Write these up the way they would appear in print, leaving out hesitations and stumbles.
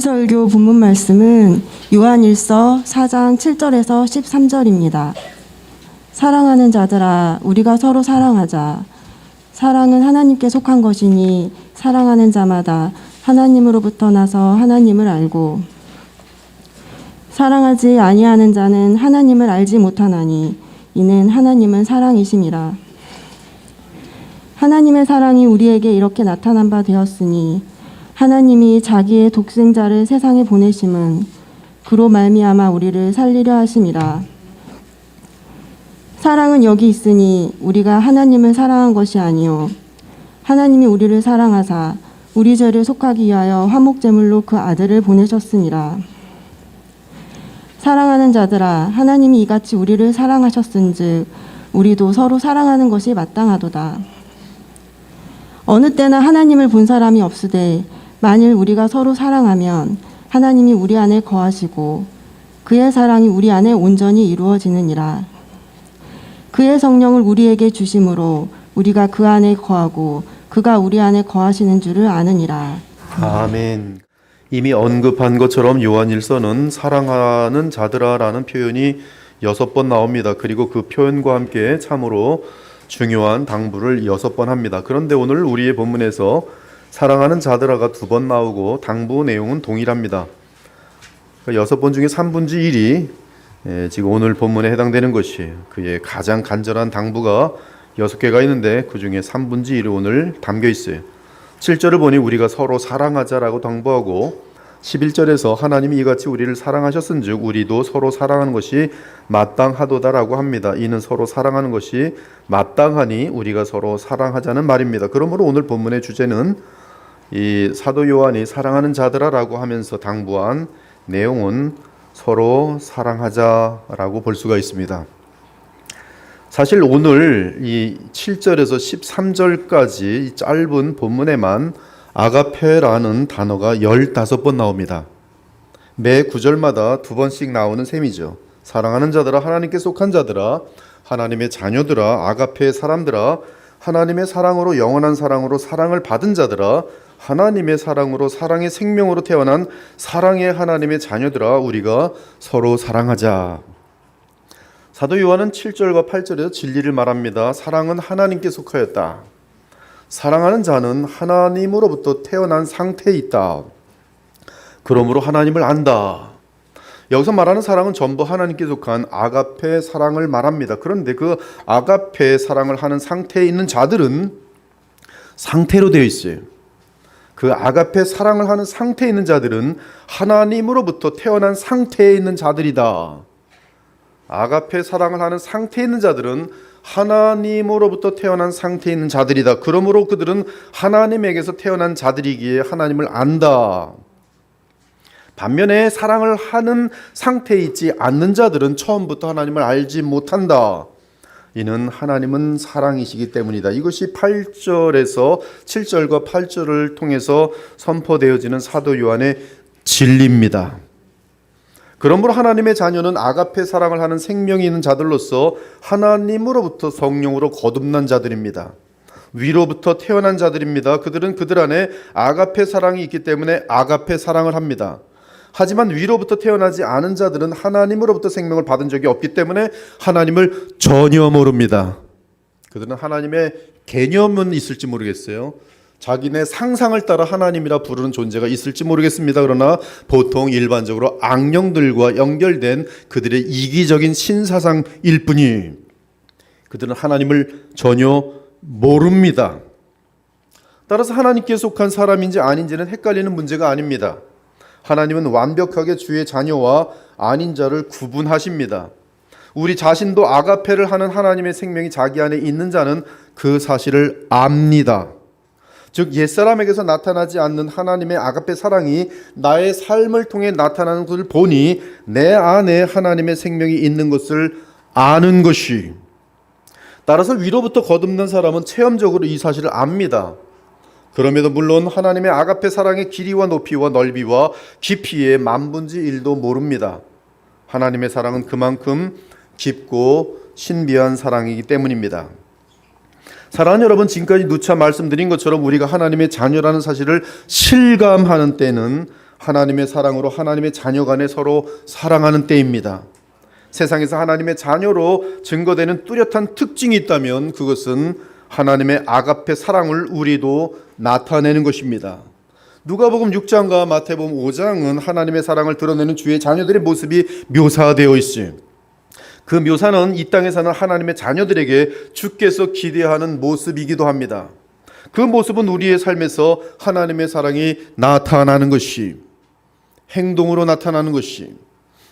오늘 설교 본문 말씀은 요한일서 4장 7절에서 13절입니다. 사랑하는 자들아, 우리가 서로 사랑하자. 사랑은 하나님께 속한 것이니 사랑하는 자마다 하나님으로부터 나서 하나님을 알고, 사랑하지 아니하는 자는 하나님을 알지 못하나니 이는 하나님은 사랑이심이라. 하나님의 사랑이 우리에게 이렇게 나타난 바 되었으니 하나님이 자기의 독생자를 세상에 보내심은 그로 말미암아 우리를 살리려 하심이라. 사랑은 여기 있으니 우리가 하나님을 사랑한 것이 아니요 하나님이 우리를 사랑하사 우리 죄를 속하기 위하여 화목제물로 그 아들을 보내셨음이라. 사랑하는 자들아, 하나님이 이같이 우리를 사랑하셨은즉 우리도 서로 사랑하는 것이 마땅하도다. 어느 때나 하나님을 본 사람이 없으되 만일 우리가 서로 사랑하면 하나님이 우리 안에 거하시고 그의 사랑이 우리 안에 온전히 이루어지느니라. 그의 성령을 우리에게 주심으로 우리가 그 안에 거하고 그가 우리 안에 거하시는 줄을 아느니라. 아멘. 이미 언급한 것처럼 요한일서는 사랑하는 자들아라는 표현이 6번 나옵니다. 그리고 그 표현과 함께 참으로 중요한 당부를 6번 합니다. 그런데 오늘 우리의 본문에서 사랑하는 자들아가 2번 나오고 당부 내용은 동일합니다. 6번 중에 3분의 1이 지금 오늘 본문에 해당되는 것이에요. 그의 가장 간절한 당부가 6개가 있는데 그 중에 3분의 1이 오늘 담겨 있어요. 7절을 보니 우리가 서로 사랑하자라고 당부하고 11절에서 하나님이 이같이 우리를 사랑하셨은즉 우리도 서로 사랑하는 것이 마땅하도다라고 합니다. 이는 서로 사랑하는 것이 마땅하니 우리가 서로 사랑하자는 말입니다. 그러므로 오늘 본문의 주제는 이 사도 요한이 사랑하는 자들아라고 하면서 당부한 내용은 서로 사랑하자라고 볼 수가 있습니다. 사실 오늘 이 7절에서 13절까지 짧은 본문에만 아가페라는 단어가 15번 나옵니다. 매 구절마다 2번씩 나오는 셈이죠. 사랑하는 자들아, 하나님께 속한 자들아, 하나님의 자녀들아, 아가페의 사람들아, 하나님의 사랑으로 영원한 사랑으로 사랑을 받은 자들아, 하나님의 사랑으로 사랑의 생명으로 태어난 사랑의 하나님의 자녀들아, 우리가 서로 사랑하자. 사도 요한은 7절과 8절에서 진리를 말합니다. 사랑은 하나님께 속하였다. 사랑하는 자는 하나님으로부터 태어난 상태에 있다. 그러므로 하나님을 안다. 여기서 말하는 사랑은 전부 하나님께 속한 아가페 사랑을 말합니다. 그런데 그 아가페 사랑을 하는 상태에 있는 자들은 상태로 되어 있어요. 그 아가페 사랑을 하는 상태에 있는 자들은 하나님으로부터 태어난 상태에 있는 자들이다. 아가페 사랑을 하는 상태에 있는 자들은 하나님으로부터 태어난 상태에 있는 자들이다. 그러므로 그들은 하나님에게서 태어난 자들이기에 하나님을 안다. 반면에 사랑을 하는 상태에 있지 않는 자들은 처음부터 하나님을 알지 못한다. 이는 하나님은 사랑이시기 때문이다. 이것이 8절에서 7절과 8절을 통해서 선포되어지는 사도 요한의 진리입니다. 그러므로 하나님의 자녀는 아가페 사랑을 하는 생명이 있는 자들로서 하나님으로부터 성령으로 거듭난 자들입니다. 위로부터 태어난 자들입니다. 그들은 그들 안에 아가페 사랑이 있기 때문에 아가페 사랑을 합니다. 하지만 위로부터 태어나지 않은 자들은 하나님으로부터 생명을 받은 적이 없기 때문에 하나님을 전혀 모릅니다. 그들은 하나님의 개념은 있을지 모르겠어요. 자기네 상상을 따라 하나님이라 부르는 존재가 있을지 모르겠습니다. 그러나 보통 일반적으로 악령들과 연결된 그들의 이기적인 신사상일 뿐이 그들은 하나님을 전혀 모릅니다. 따라서 하나님께 속한 사람인지 아닌지는 헷갈리는 문제가 아닙니다. 하나님은 완벽하게 주의 자녀와 아닌 자를 구분하십니다. 우리 자신도 아가페를 하는 하나님의 생명이 자기 안에 있는 자는 그 사실을 압니다. 즉 옛사람에게서 나타나지 않는 하나님의 아가페 사랑이 나의 삶을 통해 나타나는 것을 보니 내 안에 하나님의 생명이 있는 것을 아는 것이, 따라서 위로부터 거듭난 사람은 체험적으로 이 사실을 압니다. 그럼에도 물론 하나님의 아가페 사랑의 길이와 높이와 넓이와 깊이의 만분지 1도 모릅니다. 하나님의 사랑은 그만큼 깊고 신비한 사랑이기 때문입니다. 사랑하는 여러분, 지금까지 누차 말씀드린 것처럼 우리가 하나님의 자녀라는 사실을 실감하는 때는 하나님의 사랑으로 하나님의 자녀 간에 서로 사랑하는 때입니다. 세상에서 하나님의 자녀로 증거되는 뚜렷한 특징이 있다면 그것은 하나님의 아가페 사랑을 우리도 나타내는 것입니다. 누가복음 6장과 마태복음 5장은 하나님의 사랑을 드러내는 주의 자녀들의 모습이 묘사되어 있어요. 그 묘사는 이 땅에 사는 하나님의 자녀들에게 주께서 기대하는 모습이기도 합니다. 그 모습은 우리의 삶에서 하나님의 사랑이 나타나는 것이, 행동으로 나타나는 것이,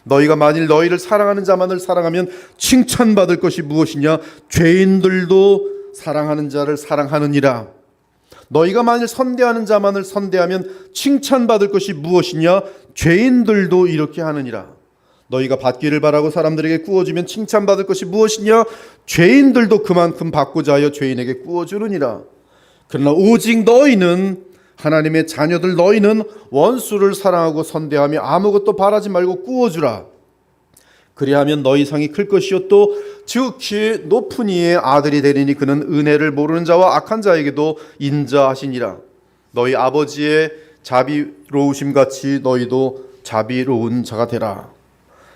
너희가 만일 너희를 사랑하는 자만을 사랑하면 칭찬받을 것이 무엇이냐? 죄인들도 사랑하는 자를 사랑하느니라. 너희가 만일 선대하는 자만을 선대하면 칭찬받을 것이 무엇이냐? 죄인들도 이렇게 하느니라. 너희가 받기를 바라고 사람들에게 구워주면 칭찬받을 것이 무엇이냐? 죄인들도 그만큼 받고자 하여 죄인에게 구워주느니라. 그러나 오직 너희는, 하나님의 자녀들 너희는 원수를 사랑하고 선대하며 아무것도 바라지 말고 구워주라. 그리하면 너희 상이 클 것이요 또 지극히 높은 이의 아들이 되리니 그는 은혜를 모르는 자와 악한 자에게도 인자하시니라. 너희 아버지의 자비로우심 같이 너희도 자비로운 자가 되라.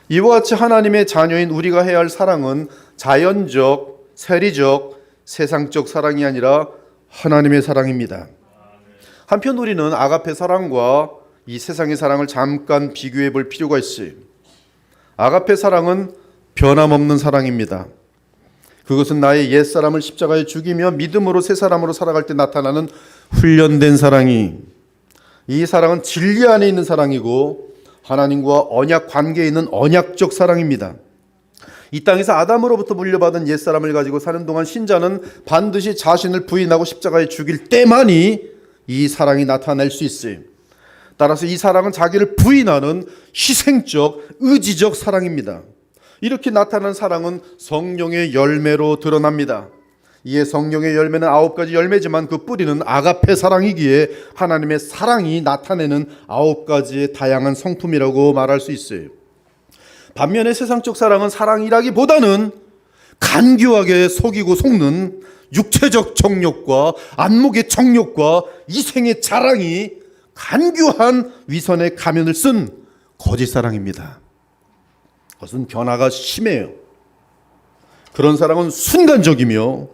이와 같이 하나님의 자녀인 우리가 해야 할 사랑은 자연적, 세리적, 세상적 사랑이 아니라 하나님의 사랑입니다. 한편 우리는 아가페 사랑과 이 세상의 사랑을 잠깐 비교해 볼 필요가 있어요. 아가페 사랑은 변함없는 사랑입니다. 그것은 나의 옛사람을 십자가에 죽이며 믿음으로 새 사람으로 살아갈 때 나타나는 훈련된 사랑이, 이 사랑은 진리 안에 있는 사랑이고 하나님과 언약 관계에 있는 언약적 사랑입니다. 이 땅에서 아담으로부터 물려받은 옛사람을 가지고 사는 동안 신자는 반드시 자신을 부인하고 십자가에 죽일 때만이 이 사랑이 나타날 수 있어요. 따라서 이 사랑은 자기를 부인하는 희생적, 의지적 사랑입니다. 이렇게 나타난 사랑은 성령의 열매로 드러납니다. 이에 성령의 열매는 9가지 열매지만 그 뿌리는 아가페 사랑이기에 하나님의 사랑이 나타내는 9가지의 다양한 성품이라고 말할 수 있어요. 반면에 세상적 사랑은 사랑이라기보다는 간교하게 속이고 속는 육체적 정욕과 안목의 정욕과 이생의 자랑이 간교한 위선의 가면을 쓴 거짓 사랑입니다. 그것은 변화가 심해요. 그런 사랑은 순간적이며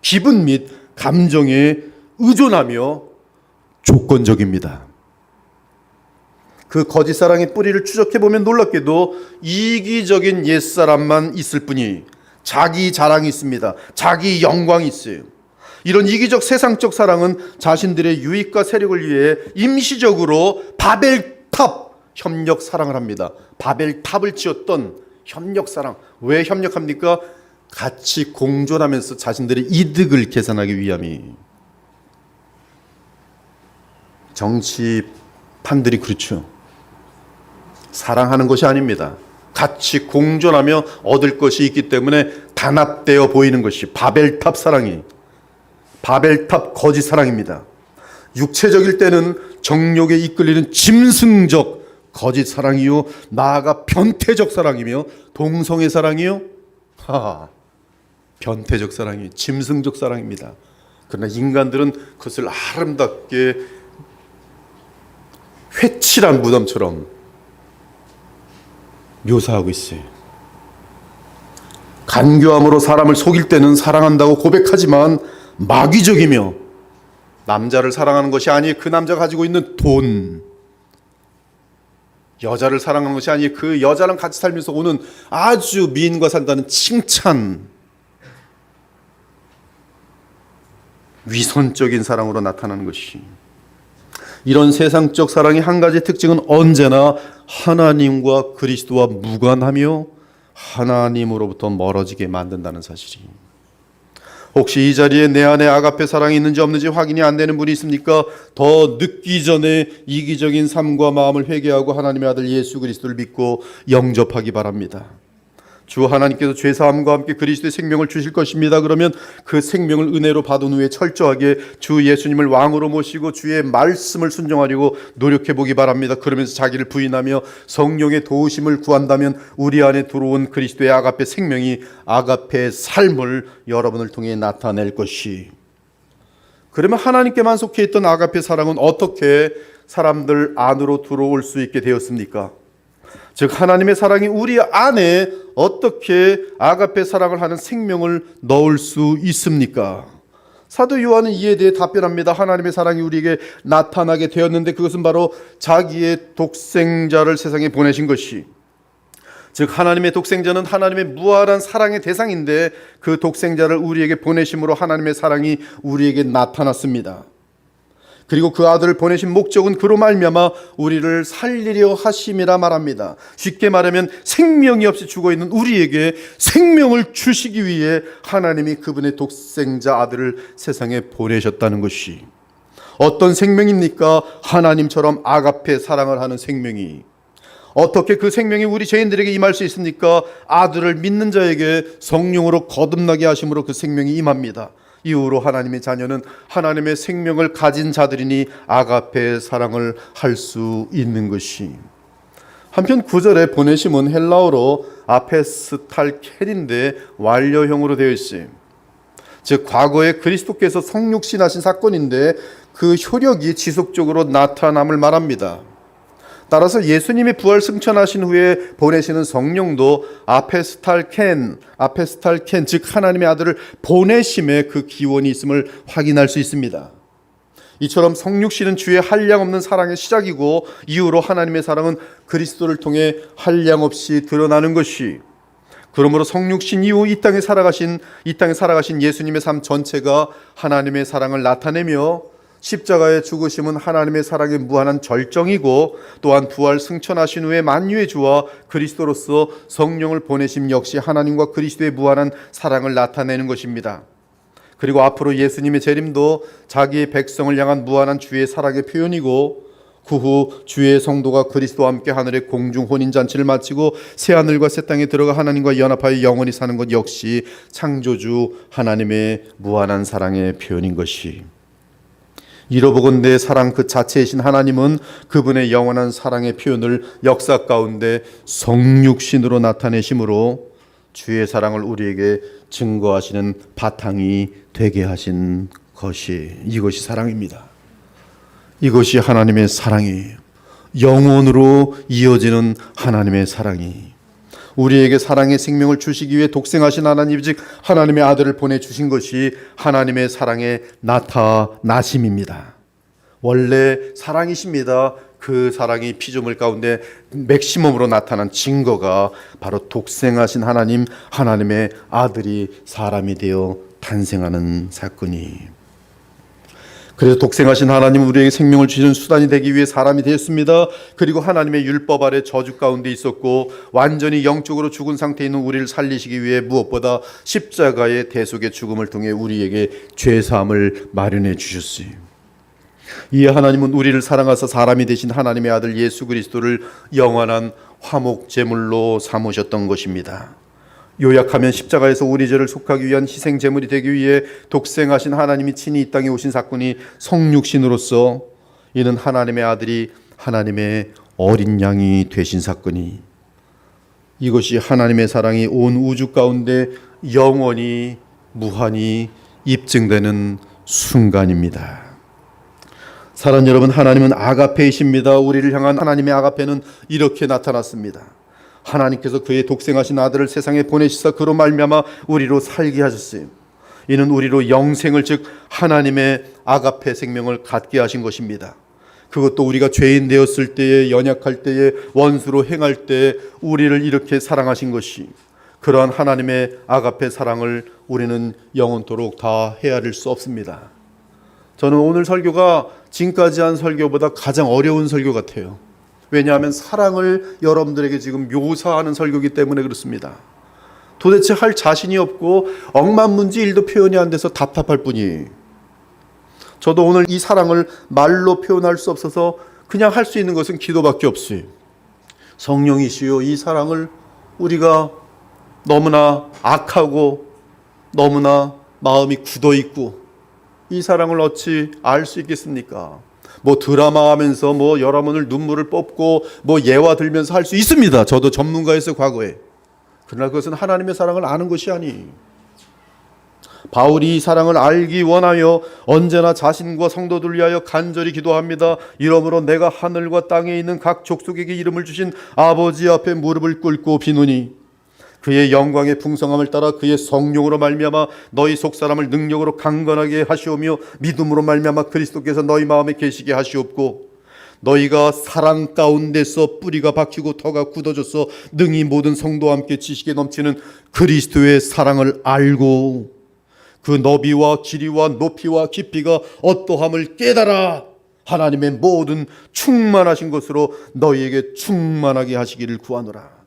기분 및 감정에 의존하며 조건적입니다. 그 거짓 사랑의 뿌리를 추적해보면 놀랍게도 이기적인 옛사람만 있을 뿐이 자기 자랑이 있습니다. 자기 영광이 있어요. 이런 이기적 세상적 사랑은 자신들의 유익과 세력을 위해 임시적으로 바벨탑 협력 사랑을 합니다. 바벨탑을 지었던 협력 사랑. 왜 협력합니까? 같이 공존하면서 자신들의 이득을 계산하기 위함이. 정치판들이 그렇죠. 사랑하는 것이 아닙니다. 같이 공존하며 얻을 것이 있기 때문에 단합되어 보이는 것이 바벨탑 사랑이, 바벨탑 거짓 사랑입니다. 육체적일 때는 정욕에 이끌리는 짐승적 거짓 사랑이요, 나아가 변태적 사랑이며 동성애 사랑이요, 변태적 사랑이, 짐승적 사랑입니다. 그러나 인간들은 그것을 아름답게 회칠한 무덤처럼 묘사하고 있어요. 간교함으로 사람을 속일 때는 사랑한다고 고백하지만 마귀적이며 남자를 사랑하는 것이 아니 그 남자가 가지고 있는 돈, 여자를 사랑하는 것이 아니 그 여자랑 같이 살면서 오는 아주 미인과 산다는 칭찬, 위선적인 사랑으로 나타나는 것이, 이런 세상적 사랑의 한 가지 특징은 언제나 하나님과 그리스도와 무관하며 하나님으로부터 멀어지게 만든다는 사실이. 혹시 이 자리에 내 안에 아가페 사랑이 있는지 없는지 확인이 안 되는 분이 있습니까? 더 늦기 전에 이기적인 삶과 마음을 회개하고 하나님의 아들 예수 그리스도를 믿고 영접하기 바랍니다. 주 하나님께서 죄사함과 함께 그리스도의 생명을 주실 것입니다. 그러면 그 생명을 은혜로 받은 후에 철저하게 주 예수님을 왕으로 모시고 주의 말씀을 순종하려고 노력해 보기 바랍니다. 그러면서 자기를 부인하며 성령의 도우심을 구한다면 우리 안에 들어온 그리스도의 아가페 생명이 아가페 삶을 여러분을 통해 나타낼 것이. 그러면 하나님께만 속해 있던 아가페 사랑은 어떻게 사람들 안으로 들어올 수 있게 되었습니까? 즉 하나님의 사랑이 우리 안에 어떻게 아가페 사랑을 하는 생명을 넣을 수 있습니까? 사도 요한은 이에 대해 답변합니다. 하나님의 사랑이 우리에게 나타나게 되었는데 그것은 바로 자기의 독생자를 세상에 보내신 것이, 즉 하나님의 독생자는 하나님의 무한한 사랑의 대상인데 그 독생자를 우리에게 보내심으로 하나님의 사랑이 우리에게 나타났습니다. 그리고 그 아들을 보내신 목적은 그로 말미암아 우리를 살리려 하심이라 말합니다. 쉽게 말하면 생명이 없이 죽어있는 우리에게 생명을 주시기 위해 하나님이 그분의 독생자 아들을 세상에 보내셨다는 것이, 어떤 생명입니까? 하나님처럼 아가페 사랑을 하는 생명이. 어떻게 그 생명이 우리 죄인들에게 임할 수 있습니까? 아들을 믿는 자에게 성령으로 거듭나게 하심으로 그 생명이 임합니다. 이후로 하나님의 자녀는 하나님의 생명을 가진 자들이니 아가페 사랑을 할 수 있는 것이. 한편 9절에 보내심은 헬라어로 아페스탈켈인데 완료형으로 되어 있어요. 즉 과거에 그리스도께서 성육신하신 사건인데 그 효력이 지속적으로 나타남을 말합니다. 따라서 예수님이 부활 승천하신 후에 보내시는 성령도 아페스탈켄, 즉 하나님의 아들을 보내심에 그 기원이 있음을 확인할 수 있습니다. 이처럼 성육신은 주의 한량없는 사랑의 시작이고 이후로 하나님의 사랑은 그리스도를 통해 한량없이 드러나는 것이, 그러므로 성육신 이후 이 땅에 살아가신 예수님의 삶 전체가 하나님의 사랑을 나타내며 십자가의 죽으심은 하나님의 사랑의 무한한 절정이고, 또한 부활 승천하신 후에 만유의 주와 그리스도로서 성령을 보내심 역시 하나님과 그리스도의 무한한 사랑을 나타내는 것입니다. 그리고 앞으로 예수님의 재림도 자기의 백성을 향한 무한한 주의 사랑의 표현이고, 그 후 주의 성도가 그리스도와 함께 하늘의 공중 혼인잔치를 마치고 새하늘과 새 땅에 들어가 하나님과 연합하여 영원히 사는 것 역시 창조주 하나님의 무한한 사랑의 표현인 것이, 이로보건대 사랑 그 자체이신 하나님은 그분의 영원한 사랑의 표현을 역사 가운데 성육신으로 나타내심으로 주의 사랑을 우리에게 증거하시는 바탕이 되게 하신 것이, 이것이 사랑입니다. 이것이 하나님의 사랑이에요. 영원으로 이어지는 하나님의 사랑이, 우리에게 사랑의 생명을 주시기 위해 독생하신 하나님, 즉 하나님의 아들을 보내주신 것이 하나님의 사랑의 나타나심입니다. 원래 사랑이십니다. 그 사랑이 피조물 가운데 맥시멈으로 나타난 증거가 바로 독생하신 하나님, 하나님의 아들이 사람이 되어 탄생하는 사건이. 그래서 독생하신 하나님 우리에게 생명을 주시는 수단이 되기 위해 사람이 되었습니다. 그리고 하나님의 율법 아래 저주 가운데 있었고 완전히 영적으로 죽은 상태에 있는 우리를 살리시기 위해 무엇보다 십자가의 대속의 죽음을 통해 우리에게 죄사함을 마련해 주셨어요. 이에 하나님은 우리를 사랑하사 사람이 되신 하나님의 아들 예수 그리스도를 영원한 화목 제물로 삼으셨던 것입니다. 요약하면 십자가에서 우리 죄를 속하기 위한 희생 제물이 되기 위해 독생하신 하나님이 친히 이 땅에 오신 사건이 성육신으로서, 이는 하나님의 아들이 하나님의 어린 양이 되신 사건이, 이것이 하나님의 사랑이 온 우주 가운데 영원히 무한히 입증되는 순간입니다. 사랑하는 여러분, 하나님은 아가페이십니다. 우리를 향한 하나님의 아가페는 이렇게 나타났습니다. 하나님께서 그의 독생하신 아들을 세상에 보내시사 그로 말미암아 우리로 살게 하셨어요. 이는 우리로 영생을, 즉 하나님의 아가페 생명을 갖게 하신 것입니다. 그것도 우리가 죄인 되었을 때에, 연약할 때에, 원수로 행할 때에 우리를 이렇게 사랑하신 것이, 그러한 하나님의 아가페 사랑을 우리는 영원토록 다 헤아릴 수 없습니다. 저는 오늘 설교가 지금까지 한 설교보다 가장 어려운 설교 같아요. 왜냐하면 사랑을 여러분들에게 지금 묘사하는 설교이기 때문에 그렇습니다. 도대체 할 자신이 없고 억만문지 일도 표현이 안 돼서 답답할 뿐이에요. 저도 오늘 이 사랑을 말로 표현할 수 없어서 그냥 할 수 있는 것은 기도밖에 없어요. 성령이시여, 이 사랑을 우리가 너무나 악하고 너무나 마음이 굳어있고 이 사랑을 어찌 알 수 있겠습니까? 뭐 드라마 하면서 뭐 여러분을 눈물을 뽑고 뭐 예화 들면서 할 수 있습니다. 저도 전문가였어요, 과거에. 그러나 그것은 하나님의 사랑을 아는 것이 아니에요. 바울이 이 사랑을 알기 원하여 언제나 자신과 성도들 위하여 간절히 기도합니다. 이러므로 내가 하늘과 땅에 있는 각 족속에게 이름을 주신 아버지 앞에 무릎을 꿇고 비노니 그의 영광의 풍성함을 따라 그의 성령으로 말미암아 너희 속사람을 능력으로 강건하게 하시오며 믿음으로 말미암아 그리스도께서 너희 마음에 계시게 하시옵고 너희가 사랑 가운데서 뿌리가 박히고 터가 굳어져서 능히 모든 성도와 함께 지식에 넘치는 그리스도의 사랑을 알고 그 너비와 길이와 높이와 깊이가 어떠함을 깨달아 하나님의 모든 충만하신 것으로 너희에게 충만하게 하시기를 구하노라.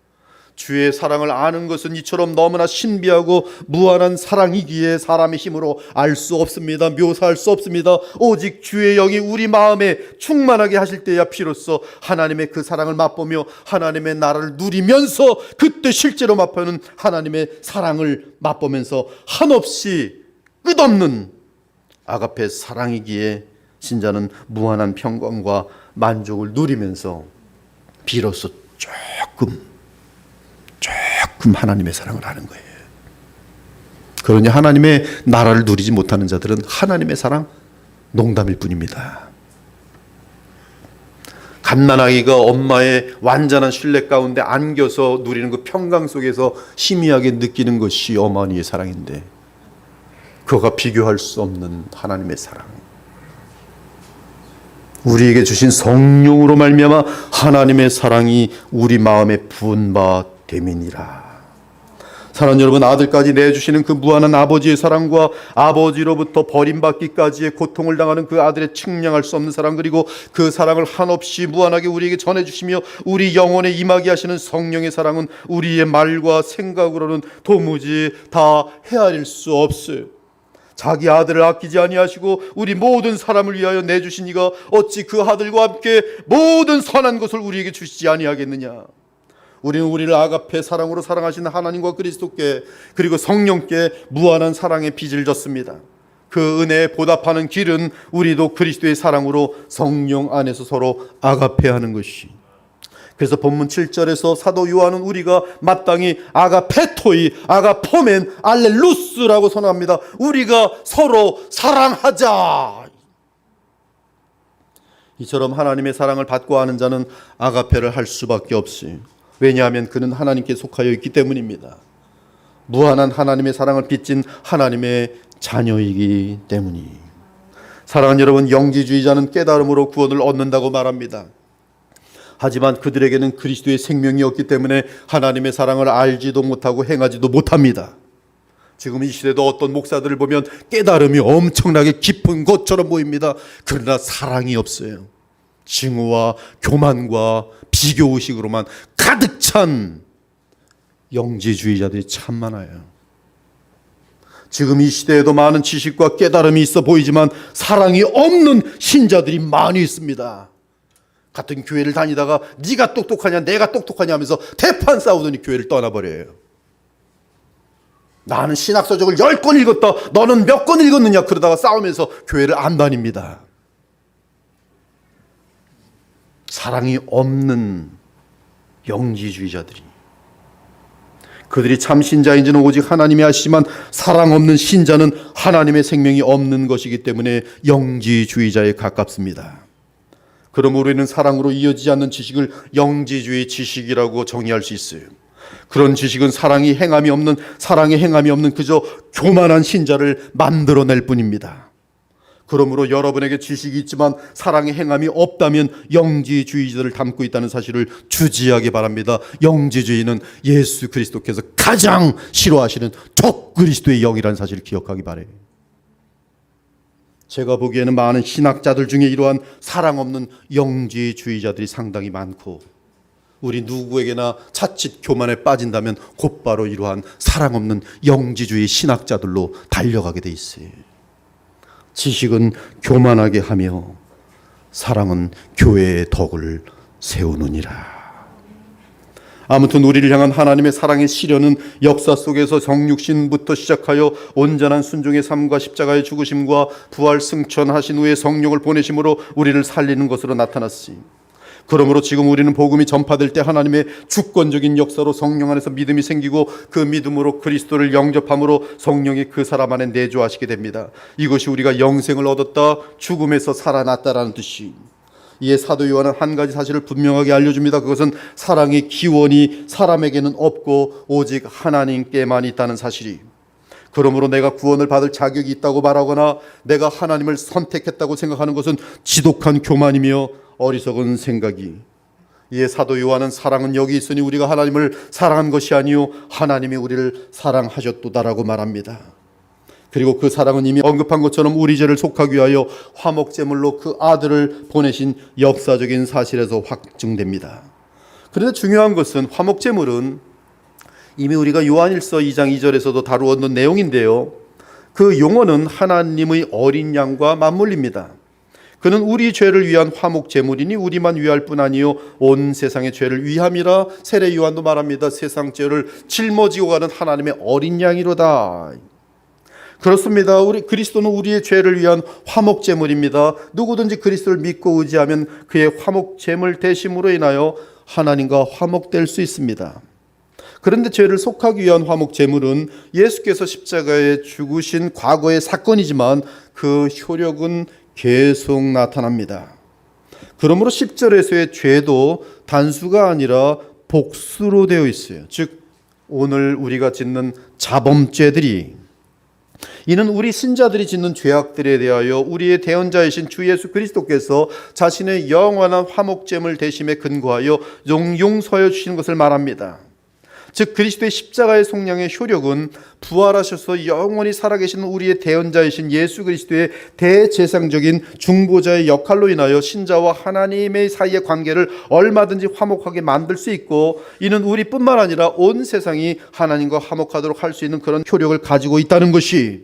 주의 사랑을 아는 것은 이처럼 너무나 신비하고 무한한 사랑이기에 사람의 힘으로 알 수 없습니다. 묘사할 수 없습니다. 오직 주의 영이 우리 마음에 충만하게 하실 때야 비로소 하나님의 그 사랑을 맛보며 하나님의 나라를 누리면서 그때 실제로 맛보는 하나님의 사랑을 맛보면서 한없이 끝없는 아가페 사랑이기에 신자는 무한한 평강과 만족을 누리면서 비로소 조금 하나님의 사랑을 아는 거예요. 그러니 하나님의 나라를 누리지 못하는 자들은 하나님의 사랑 농담일 뿐입니다. 갓난아기가 엄마의 완전한 신뢰 가운데 안겨서 누리는 그 평강 속에서 희미하게 느끼는 것이 어머니의 사랑인데 그거가 비교할 수 없는 하나님의 사랑, 우리에게 주신 성령으로 말미암아 하나님의 사랑이 우리 마음에 부은 바 됨이니라. 사랑하는 여러분, 아들까지 내주시는 그 무한한 아버지의 사랑과 아버지로부터 버림받기까지의 고통을 당하는 그 아들의 측량할 수 없는 사랑, 그리고 그 사랑을 한없이 무한하게 우리에게 전해주시며 우리 영혼에 임하게 하시는 성령의 사랑은 우리의 말과 생각으로는 도무지 다 헤아릴 수 없어요. 자기 아들을 아끼지 아니하시고 우리 모든 사람을 위하여 내주신 이가 어찌 그 아들과 함께 모든 선한 것을 우리에게 주시지 아니하겠느냐. 우리는 우리를 아가페 사랑으로 사랑하시는 하나님과 그리스도께 그리고 성령께 무한한 사랑의 빚을 졌습니다. 그 은혜에 보답하는 길은 우리도 그리스도의 사랑으로 성령 안에서 서로 아가페하는 것이. 그래서 본문 7절에서 사도 요한은 우리가 마땅히 아가페토이, 아가포멘, 알렐루스라고 선언합니다. 우리가 서로 사랑하자. 이처럼 하나님의 사랑을 받고 아는 자는 아가페를 할 수밖에 없어요. 왜냐하면 그는 하나님께 속하여 있기 때문입니다. 무한한 하나님의 사랑을 빚진 하나님의 자녀이기 때문이. 사랑하는 여러분, 영지주의자는 깨달음으로 구원을 얻는다고 말합니다. 하지만 그들에게는 그리스도의 생명이 없기 때문에 하나님의 사랑을 알지도 못하고 행하지도 못합니다. 지금 이 시대도 어떤 목사들을 보면 깨달음이 엄청나게 깊은 것처럼 보입니다. 그러나 사랑이 없어요. 증오와 교만과 비교의식으로만 가득 찬 영지주의자들이 참 많아요. 지금 이 시대에도 많은 지식과 깨달음이 있어 보이지만 사랑이 없는 신자들이 많이 있습니다. 같은 교회를 다니다가 네가 똑똑하냐 내가 똑똑하냐 하면서 대판 싸우더니 교회를 떠나버려요. 나는 신학서적을 10권 읽었다, 너는 몇 권 읽었느냐, 그러다가 싸우면서 교회를 안 다닙니다. 사랑이 없는 영지주의자들이, 그들이 참 신자인지는 오직 하나님이 아시지만 사랑 없는 신자는 하나님의 생명이 없는 것이기 때문에 영지주의자에 가깝습니다. 그러므로 우리는 사랑으로 이어지지 않는 지식을 영지주의 지식이라고 정의할 수 있어요. 그런 지식은 사랑의 행함이 없는 그저 교만한 신자를 만들어낼 뿐입니다. 그러므로 여러분에게 지식이 있지만 사랑의 행함이 없다면 영지주의자를 담고 있다는 사실을 주지하기 바랍니다. 영지주의는 예수 그리스도께서 가장 싫어하시는 적 그리스도의 영이라는 사실을 기억하기 바라요. 제가 보기에는 많은 신학자들 중에 이러한 사랑 없는 영지주의자들이 상당히 많고, 우리 누구에게나 자칫 교만에 빠진다면 곧바로 이러한 사랑 없는 영지주의 신학자들로 달려가게 돼 있어요. 지식은 교만하게 하며 사랑은 교회의 덕을 세우느니라. 아무튼 우리를 향한 하나님의 사랑의 시련은 역사 속에서 정육신부터 시작하여 온전한 순종의 삶과 십자가의 죽으심과 부활 승천하신 후에 성령을 보내심으로 우리를 살리는 것으로 나타났으니, 그러므로 지금 우리는 복음이 전파될 때 하나님의 주권적인 역사로 성령 안에서 믿음이 생기고 그 믿음으로 그리스도를 영접함으로 성령이 그 사람 안에 내주하시게 됩니다. 이것이 우리가 영생을 얻었다, 죽음에서 살아났다라는 뜻이. 이에 사도 요한은 한 가지 사실을 분명하게 알려줍니다. 그것은 사랑의 기원이 사람에게는 없고 오직 하나님께만 있다는 사실이. 그러므로 내가 구원을 받을 자격이 있다고 말하거나 내가 하나님을 선택했다고 생각하는 것은 지독한 교만이며 어리석은 생각이. 이에 사도 요한은 사랑은 여기 있으니 우리가 하나님을 사랑한 것이 아니요 하나님이 우리를 사랑하셨도다라고 말합니다. 그리고 그 사랑은 이미 언급한 것처럼 우리 죄를 속하기 위하여 화목제물로 그 아들을 보내신 역사적인 사실에서 확증됩니다. 그런데 중요한 것은 화목제물은 이미 우리가 요한일서 2장 2절에서도 다루었던 내용인데요, 그 용어는 하나님의 어린 양과 맞물립니다. 그는 우리 죄를 위한 화목제물이니 우리만 위할 뿐 아니요 온 세상의 죄를 위함이라. 세례 요한도 말합니다. 세상 죄를 짊어지고 가는 하나님의 어린 양이로다. 그렇습니다. 우리 그리스도는 우리의 죄를 위한 화목제물입니다. 누구든지 그리스도를 믿고 의지하면 그의 화목제물 되심으로 인하여 하나님과 화목될 수 있습니다. 그런데 죄를 속하기 위한 화목제물은 예수께서 십자가에 죽으신 과거의 사건이지만 그 효력은 계속 나타납니다. 그러므로 10절에서의 죄도 단수가 아니라 복수로 되어 있어요. 즉 오늘 우리가 짓는 자범죄들이, 이는 우리 신자들이 짓는 죄악들에 대하여 우리의 대언자이신 주 예수 그리스도께서 자신의 영원한 화목제물 되심에 근거하여 용서해 주시는 것을 말합니다. 즉 그리스도의 십자가의 속량의 효력은 부활하셔서 영원히 살아계시는 우리의 대언자이신 예수 그리스도의 대제사장적인 중보자의 역할로 인하여 신자와 하나님의 사이의 관계를 얼마든지 화목하게 만들 수 있고, 이는 우리뿐만 아니라 온 세상이 하나님과 화목하도록 할 수 있는 그런 효력을 가지고 있다는 것이,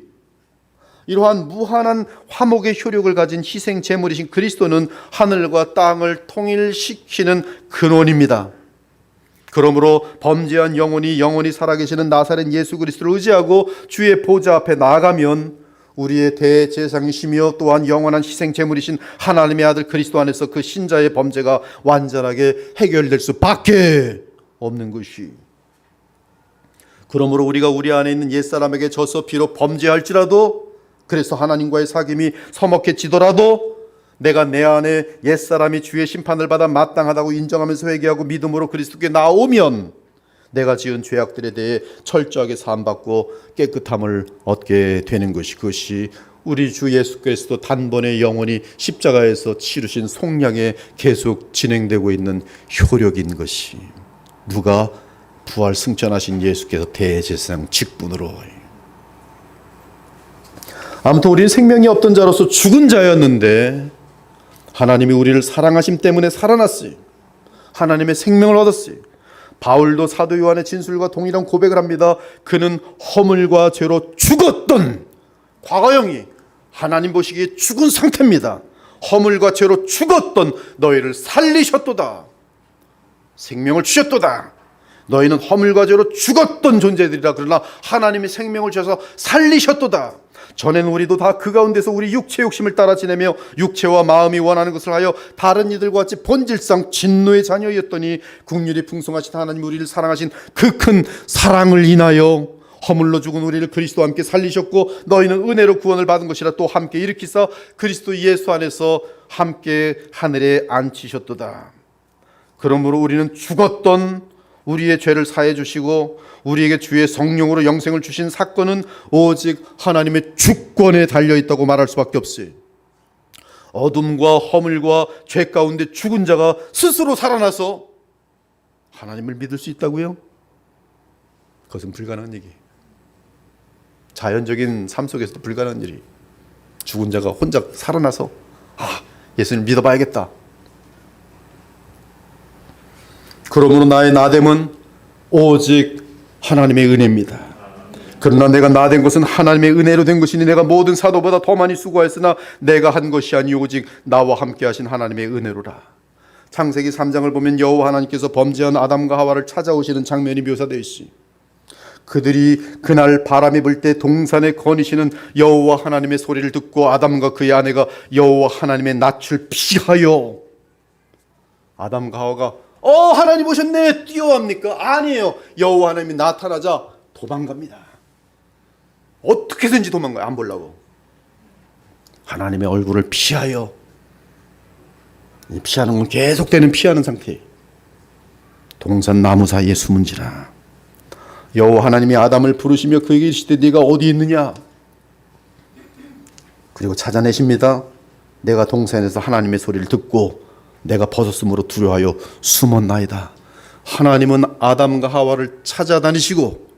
이러한 무한한 화목의 효력을 가진 희생 제물이신 그리스도는 하늘과 땅을 통일시키는 근원입니다. 그러므로 범죄한 영혼이 살아계시는 나사렛 예수 그리스도를 의지하고 주의 보좌 앞에 나아가면 우리의 대제사장이시며 또한 영원한 희생 제물이신 하나님의 아들 그리스도 안에서 그 신자의 범죄가 완전하게 해결될 수밖에 없는 것이. 그러므로 우리가 우리 안에 있는 옛사람에게 져서 비록 범죄할지라도, 그래서 하나님과의 사귐이 서먹해지더라도 내가 내 안에 옛사람이 주의 심판을 받아 마땅하다고 인정하면서 회개하고 믿음으로 그리스도께 나오면 내가 지은 죄악들에 대해 철저하게 사함받고 깨끗함을 얻게 되는 것이, 그것이 우리 주 예수 그리스도 단번에 영원히 십자가에서 치르신 속량에 계속 진행되고 있는 효력인 것이. 누가? 부활 승천하신 예수께서 대제사장 직분으로. 아무튼 우리는 생명이 없던 자로서 죽은 자였는데 하나님이 우리를 사랑하심 때문에 살아났어요. 하나님의 생명을 얻었어요. 바울도 사도 요한의 진술과 동일한 고백을 합니다. 그는 허물과 죄로 죽었던, 과거형이 하나님 보시기에 죽은 상태입니다. 허물과 죄로 죽었던 너희를 살리셨도다. 생명을 주셨도다. 너희는 허물과 죄로 죽었던 존재들이라. 그러나 하나님이 생명을 주셔서 살리셨도다. 전에는 우리도 다 그 가운데서 우리 육체 욕심을 따라 지내며 육체와 마음이 원하는 것을 하여 다른 이들과 같이 본질상 진노의 자녀였더니 긍휼이 풍성하신 하나님 우리를 사랑하신 그 큰 사랑을 인하여 허물로 죽은 우리를 그리스도와 함께 살리셨고, 너희는 은혜로 구원을 받은 것이라 또 함께 일으키사 그리스도 예수 안에서 함께 하늘에 앉히셨도다. 그러므로 우리는 죽었던 우리의 죄를 사해 주시고 우리에게 주의 성령으로 영생을 주신 사건은 오직 하나님의 주권에 달려있다고 말할 수밖에 없어요. 어둠과 허물과 죄 가운데 죽은 자가 스스로 살아나서 하나님을 믿을 수 있다고요? 그것은 불가능한 얘기예요. 자연적인 삶 속에서도 불가능한 일이. 죽은 자가 혼자 살아나서 예수님을 믿어봐야겠다. 그러므로 나의 나됨은 오직 하나님의 은혜입니다. 그러나 내가 나된 것은 하나님의 은혜로 된 것이니 내가 모든 사도보다 더 많이 수고하였으나 내가 한 것이 아니 오직 나와 함께 하신 하나님의 은혜로라. 창세기 3장을 보면 여호와 하나님께서 범죄한 아담과 하와를 찾아오시는 장면이 묘사되어 있으니, 그들이 그날 바람이 불 때 동산에 거니시는 여호와 하나님의 소리를 듣고 아담과 그의 아내가 여호와 하나님의 낯을 피하여, 아담과 하와가 하나님 오셨네 뛰어합니까? 아니에요. 여호와 하나님이 나타나자 도망갑니다. 어떻게든지 도망가요. 안 보려고. 하나님의 얼굴을 피하여, 피하는 건 계속되는 피하는 상태. 동산 나무 사이에 숨은지라. 여호와 하나님이 아담을 부르시며 그에게 이르시되 네가 어디 있느냐? 그리고 찾아내십니다. 내가 동산에서 하나님의 소리를 듣고 내가 벗었으므로 두려워하여 숨었나이다. 하나님은 아담과 하와를 찾아다니시고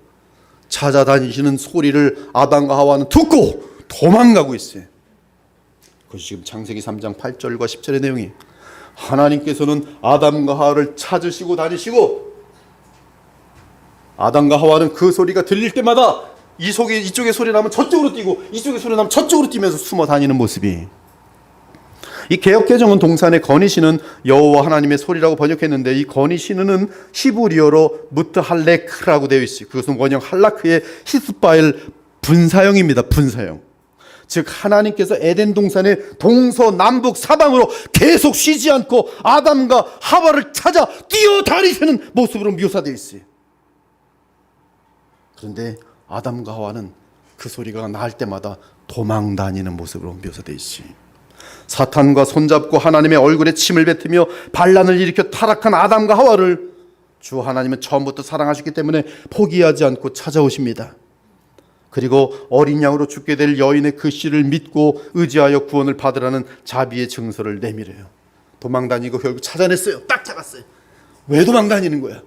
찾아다니시는 소리를 아담과 하와는 듣고 도망가고 있어요. 그것이 지금 창세기 3장 8절과 10절의 내용이. 하나님께서는 아담과 하와를 찾으시고 다니시고 아담과 하와는 그 소리가 들릴 때마다 이쪽에 소리 나면 저쪽으로 뛰고 이쪽에 소리 나면 저쪽으로 뛰면서 숨어 다니는 모습이. 이 개역개정은 동산의 거니시는 여호와 하나님의 소리라고 번역했는데 이 거니시는 히브리어로 무트할레크라고 되어 있어요. 그것은 원형 할라크의 히스바엘 분사형입니다. 분사형. 즉 하나님께서 에덴 동산의 동서남북 사방으로 계속 쉬지 않고 아담과 하와를 찾아 뛰어다니시는 모습으로 묘사되어 있어요. 그런데 아담과 하와는 그 소리가 날 때마다 도망 다니는 모습으로 묘사되어 있어요. 사탄과 손잡고 하나님의 얼굴에 침을 뱉으며 반란을 일으켜 타락한 아담과 하와를 주 하나님은 처음부터 사랑하셨기 때문에 포기하지 않고 찾아오십니다. 그리고 어린 양으로 죽게 될 여인의 그 씨를 믿고 의지하여 구원을 받으라는 자비의 증서를 내밀어요. 도망 다니고 결국 찾아냈어요. 딱 잡았어요. 왜 도망 다니는 거야?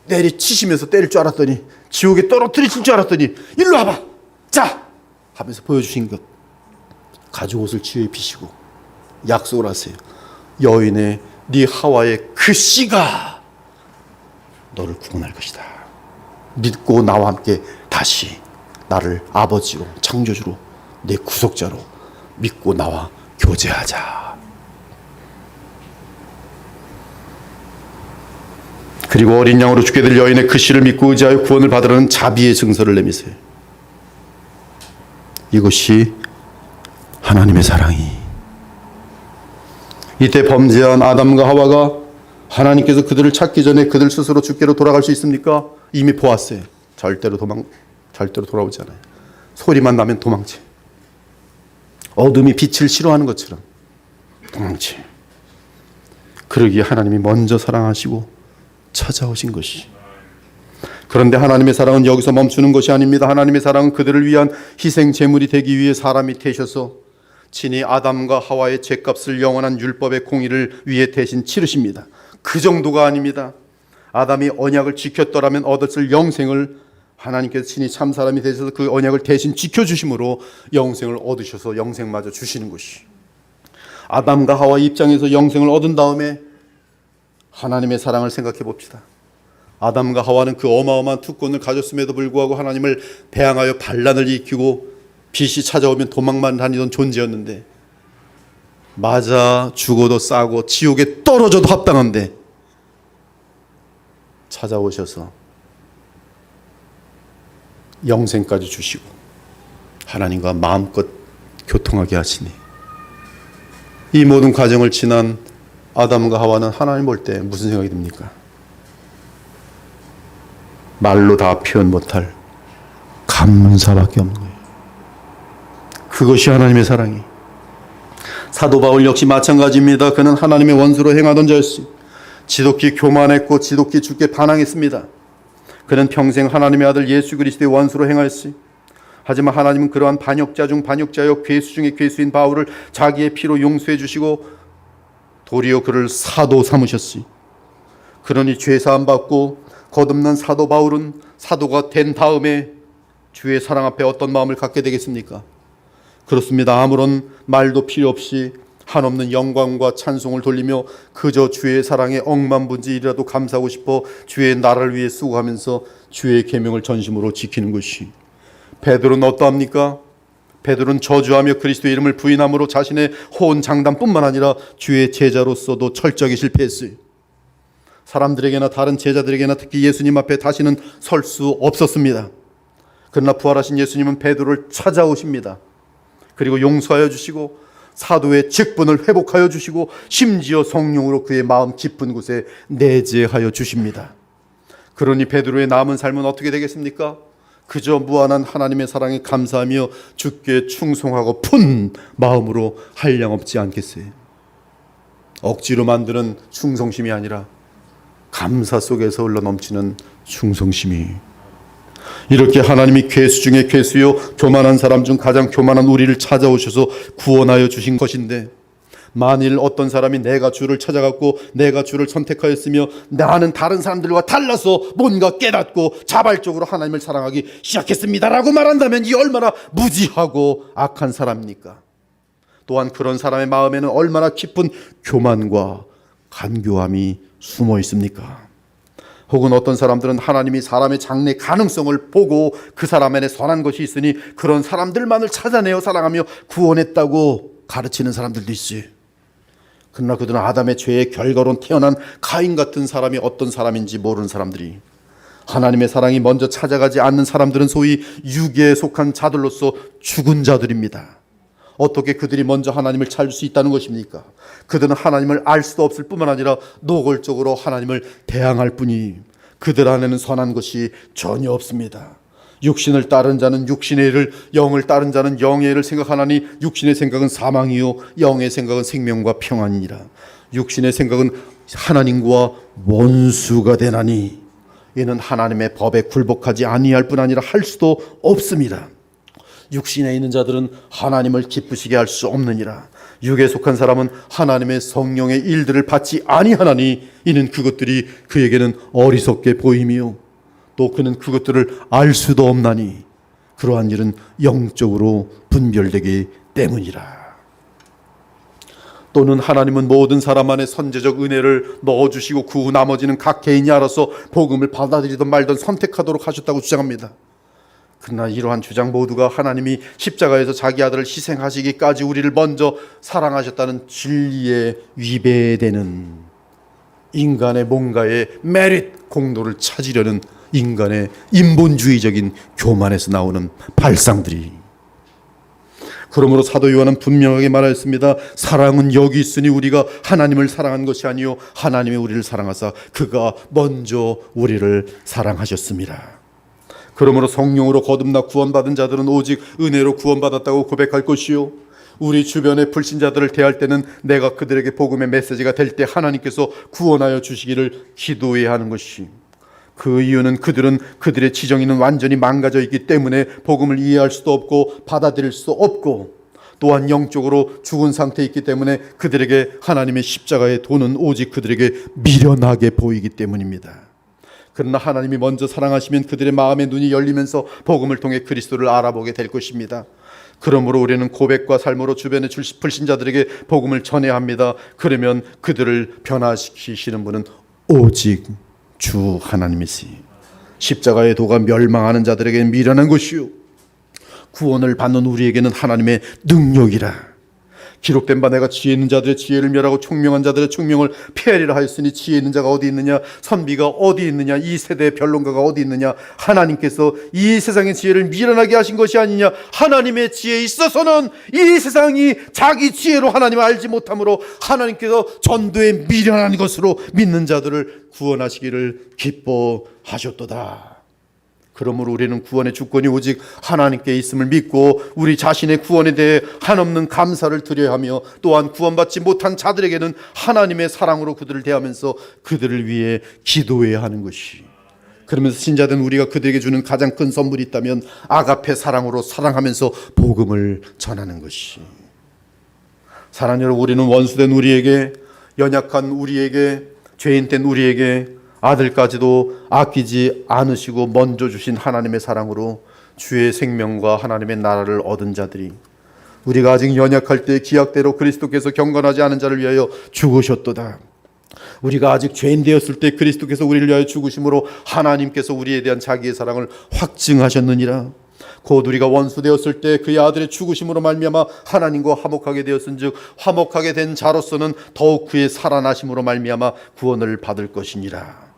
때리치시면서 때릴 줄 알았더니, 지옥에 떨어뜨리실 줄 알았더니 일로 와봐 자 하면서 보여주신 것. 가죽옷을 지어 입히시고 약속을 하세요. 여인의 네 하와의 그 씨가 너를 구원할 것이다. 믿고 나와 함께 다시 나를 아버지로, 창조주로, 내 구속자로 믿고 나와 교제하자. 그리고 어린 양으로 죽게 될 여인의 그 씨를 믿고 의지하여 구원을 받으라는 자비의 증서를 내미세요. 이것이 하나님의 사랑이. 이때 범죄한 아담과 하와가 하나님께서 그들을 찾기 전에 그들 스스로 주께로 돌아갈 수 있습니까? 이미 보았어요. 절대로 돌아오지 않아요. 소리만 나면 도망치. 어둠이 빛을 싫어하는 것처럼 도망치. 그러기에 하나님이 먼저 사랑하시고 찾아오신 것이. 그런데 하나님의 사랑은 여기서 멈추는 것이 아닙니다. 하나님의 사랑은 그들을 위한 희생 제물이 되기 위해 사람이 되셔서 친히 아담과 하와의 죄값을 영원한 율법의 공의를 위해 대신 치르십니다. 그 정도가 아닙니다. 아담이 언약을 지켰더라면 얻었을 영생을 하나님께서 친히 참 사람이 되셔서 그 언약을 대신 지켜주심으로 영생을 얻으셔서 영생마저 주시는 것이. 아담과 하와 입장에서 영생을 얻은 다음에 하나님의 사랑을 생각해 봅시다. 아담과 하와는 그 어마어마한 특권을 가졌음에도 불구하고 하나님을 배항하여 반란을 일으키고 빛이 찾아오면 도망만 다니던 존재였는데, 맞아 죽어도 싸고 지옥에 떨어져도 합당한데 찾아오셔서 영생까지 주시고 하나님과 마음껏 교통하게 하시니, 이 모든 과정을 지난 아담과 하와는 하나님 볼 때 무슨 생각이 듭니까? 말로 다 표현 못할 감사밖에 없는 거예요. 그것이 하나님의 사랑이. 사도 바울 역시 마찬가지입니다. 그는 하나님의 원수로 행하던 자였으니 지독히 교만했고 지독히 주께 반항했습니다. 그는 평생 하나님의 아들 예수 그리스도의 원수로 행하였으니, 하지만 하나님은 그러한 반역자 중 반역자여 괴수 중에 괴수인 바울을 자기의 피로 용서해 주시고 도리어 그를 사도 삼으셨으니, 그러니 죄사함 받고 거듭난 사도 바울은 사도가 된 다음에 주의 사랑 앞에 어떤 마음을 갖게 되겠습니까? 그렇습니다. 아무런 말도 필요 없이 한없는 영광과 찬송을 돌리며 그저 주의 사랑에 억만분지이라도 감사하고 싶어 주의 나라를 위해 수고하면서 주의 계명을 전심으로 지키는 것이. 베드로는 어떠합니까? 베드로는 저주하며 그리스도의 이름을 부인함으로 자신의 호언 장담뿐만 아니라 주의 제자로서도 철저하게 실패했어요. 사람들에게나 다른 제자들에게나 특히 예수님 앞에 다시는 설 수 없었습니다. 그러나 부활하신 예수님은 베드로를 찾아오십니다. 그리고 용서하여 주시고 사도의 직분을 회복하여 주시고 심지어 성령으로 그의 마음 깊은 곳에 내재하여 주십니다. 그러니 베드로의 남은 삶은 어떻게 되겠습니까? 그저 무한한 하나님의 사랑에 감사하며 주께 충성하고 푼 마음으로 한량없지 않겠어요? 억지로 만드는 충성심이 아니라 감사 속에서 흘러넘치는 충성심이, 이렇게 하나님이 괴수 중에 괴수요 교만한 사람 중 가장 교만한 우리를 찾아오셔서 구원하여 주신 것인데, 만일 어떤 사람이 내가 주를 찾아갔고 내가 주를 선택하였으며 나는 다른 사람들과 달라서 뭔가 깨닫고 자발적으로 하나님을 사랑하기 시작했습니다라고 말한다면 이 얼마나 무지하고 악한 사람입니까? 또한 그런 사람의 마음에는 얼마나 깊은 교만과 간교함이 숨어 있습니까? 혹은 어떤 사람들은 하나님이 사람의 장래 가능성을 보고 그 사람 안에 선한 것이 있으니 그런 사람들만을 찾아내어 사랑하며 구원했다고 가르치는 사람들도 있어요. 그러나 그들은 아담의 죄의 결과로 태어난 가인 같은 사람이 어떤 사람인지 모르는 사람들이, 하나님의 사랑이 먼저 찾아가지 않는 사람들은 소위 유괴에 속한 자들로서 죽은 자들입니다. 어떻게 그들이 먼저 하나님을 찾을 수 있다는 것입니까? 그들은 하나님을 알 수도 없을 뿐만 아니라 노골적으로 하나님을 대항할 뿐이 그들 안에는 선한 것이 전혀 없습니다. 육신을 따른 자는 육신의 일을, 영을 따른 자는 영의 일을 생각하나니 육신의 생각은 사망이요 영의 생각은 생명과 평안이니라. 육신의 생각은 하나님과 원수가 되나니 이는 하나님의 법에 굴복하지 아니할 뿐 아니라 할 수도 없습니다. 육신에 있는 자들은 하나님을 기쁘시게 할 수 없느니라. 육에 속한 사람은 하나님의 성령의 일들을 받지 아니하나니 이는 그것들이 그에게는 어리석게 보임이요 또 그는 그것들을 알 수도 없나니 그러한 일은 영적으로 분별되기 때문이라. 또는 하나님은 모든 사람 안에 선제적 은혜를 넣어주시고 그 후 나머지는 각 개인이 알아서 복음을 받아들이든 말든 선택하도록 하셨다고 주장합니다. 그러나 이러한 주장 모두가 하나님이 십자가에서 자기 아들을 희생하시기까지 우리를 먼저 사랑하셨다는 진리에 위배되는, 인간의 뭔가의 메릿, 공로를 찾으려는 인간의 인본주의적인 교만에서 나오는 발상들이. 그러므로 사도 요한은 분명하게 말하였습니다. 사랑은 여기 있으니 우리가 하나님을 사랑한 것이 아니요 하나님이 우리를 사랑하사 그가 먼저 우리를 사랑하셨습니다. 그러므로 성령으로 거듭나 구원받은 자들은 오직 은혜로 구원받았다고 고백할 것이요, 우리 주변의 불신자들을 대할 때는 내가 그들에게 복음의 메시지가 될 때 하나님께서 구원하여 주시기를 기도해야 하는 것이, 그 이유는 그들은 그들의 지정이는 완전히 망가져 있기 때문에 복음을 이해할 수도 없고 받아들일 수도 없고 또한 영적으로 죽은 상태에 있기 때문에 그들에게 하나님의 십자가의 도는 오직 그들에게 미련하게 보이기 때문입니다. 그러나 하나님이 먼저 사랑하시면 그들의 마음의 눈이 열리면서 복음을 통해 그리스도를 알아보게 될 것입니다. 그러므로 우리는 고백과 삶으로 주변의 불신자들에게 복음을 전해야 합니다. 그러면 그들을 변화시키시는 분은 오직 주 하나님이시. 십자가의 도가 멸망하는 자들에게는 미련한 것이요 구원을 받는 우리에게는 하나님의 능력이라. 기록된 바 내가 지혜 있는 자들의 지혜를 멸하고 총명한 자들의 총명을 폐하리라 하였으니 지혜 있는 자가 어디 있느냐, 선비가 어디 있느냐, 이 세대의 변론가가 어디 있느냐. 하나님께서 이 세상의 지혜를 미련하게 하신 것이 아니냐. 하나님의 지혜에 있어서는 이 세상이 자기 지혜로 하나님을 알지 못하므로 하나님께서 전도에 미련한 것으로 믿는 자들을 구원하시기를 기뻐하셨도다. 그러므로 우리는 구원의 주권이 오직 하나님께 있음을 믿고 우리 자신의 구원에 대해 한없는 감사를 드려야 하며, 또한 구원받지 못한 자들에게는 하나님의 사랑으로 그들을 대하면서 그들을 위해 기도해야 하는 것이, 그러면서 신자된 우리가 그들에게 주는 가장 큰 선물이 있다면 아가페 사랑으로 사랑하면서 복음을 전하는 것이. 사랑하는 여러분, 우리는 원수된 우리에게, 연약한 우리에게, 죄인된 우리에게 아들까지도 아끼지 않으시고 먼저 주신 하나님의 사랑으로 주의 생명과 하나님의 나라를 얻은 자들이, 우리가 아직 연약할 때 기약대로 그리스도께서 경건하지 않은 자를 위하여 죽으셨도다. 우리가 아직 죄인 되었을 때 그리스도께서 우리를 위하여 죽으심으로 하나님께서 우리에 대한 자기의 사랑을 확증하셨느니라. 곧 우리가 원수 되었을 때 그의 아들의 죽으심으로 말미암아 하나님과 화목하게 되었은즉 화목하게 된 자로서는 더욱 그의 살아나심으로 말미암아 구원을 받을 것이니라.